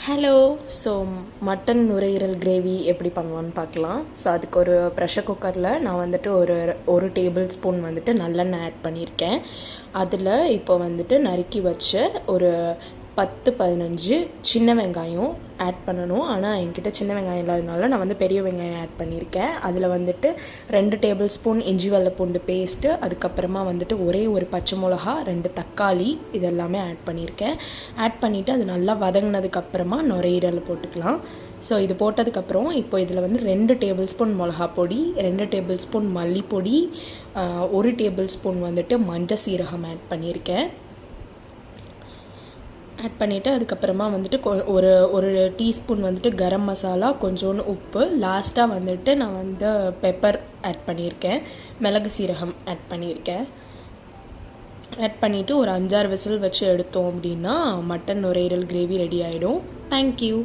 Hello. So mutton நுரையீரல் gravy எப்படி பண்ணுவான்னு பார்க்கலாம். ஸோ அதுக்கு ஒரு ப்ரெஷர் குக்கரில் நான் வந்துட்டு ஒரு டேபிள் ஸ்பூன் வந்துட்டு நல்லெண்ணெய் ஆட் பண்ணியிருக்கேன். அதில் இப்போ வந்துட்டு நறுக்கி வச்ச ஒரு 10-15 சின்ன வெங்காயம் ஆட் பண்ணணும். ஆனால் என்கிட்ட சின்ன வெங்காயம் இல்லாததுனால நான் வந்து பெரிய வெங்காயம் ஆட் பண்ணியிருக்கேன். அதில் வந்துட்டு 2 டேபிள் ஸ்பூன் இஞ்சி வெள்ளைப்பூண்டு பேஸ்ட்டு, அதுக்கப்புறமா வந்துட்டு ஒரே ஒரு பச்சை மிளகா, 2 தக்காளி இதெல்லாமே ஆட் பண்ணியிருக்கேன். ஆட் பண்ணிவிட்டு அது நல்லா வதங்கினதுக்கப்புறமா நுரையீரல் போட்டுக்கலாம். ஸோ இது போட்டதுக்கப்புறம் இப்போ இதில் வந்து 2 டேபிள் ஸ்பூன் மிளகா பொடி, 2 டேபிள் ஸ்பூன் மல்லிப்பொடி, 1 டேபிள் ஸ்பூன் வந்துட்டு மஞ்சள் சீரகம் ஆட் பண்ணியிருக்கேன். ஆட் பண்ணிவிட்டு அதுக்கப்புறமா வந்துட்டு ஒரு டீஸ்பூன் வந்துட்டு கரம் மசாலா, கொஞ்சோண்டு உப்பு, லாஸ்ட்டாக வந்துட்டு நான் வந்து பெப்பர் ஆட் பண்ணியிருக்கேன், மிளகு சீரகம் ஆட் பண்ணியிருக்கேன். ஆட் பண்ணிவிட்டு ஒரு 5-6 விசில் வச்சு எடுத்தோம் அப்படின்னா மட்டன் நுரையீரல் கிரேவி ரெடி ஆகிடும். தேங்க்யூ.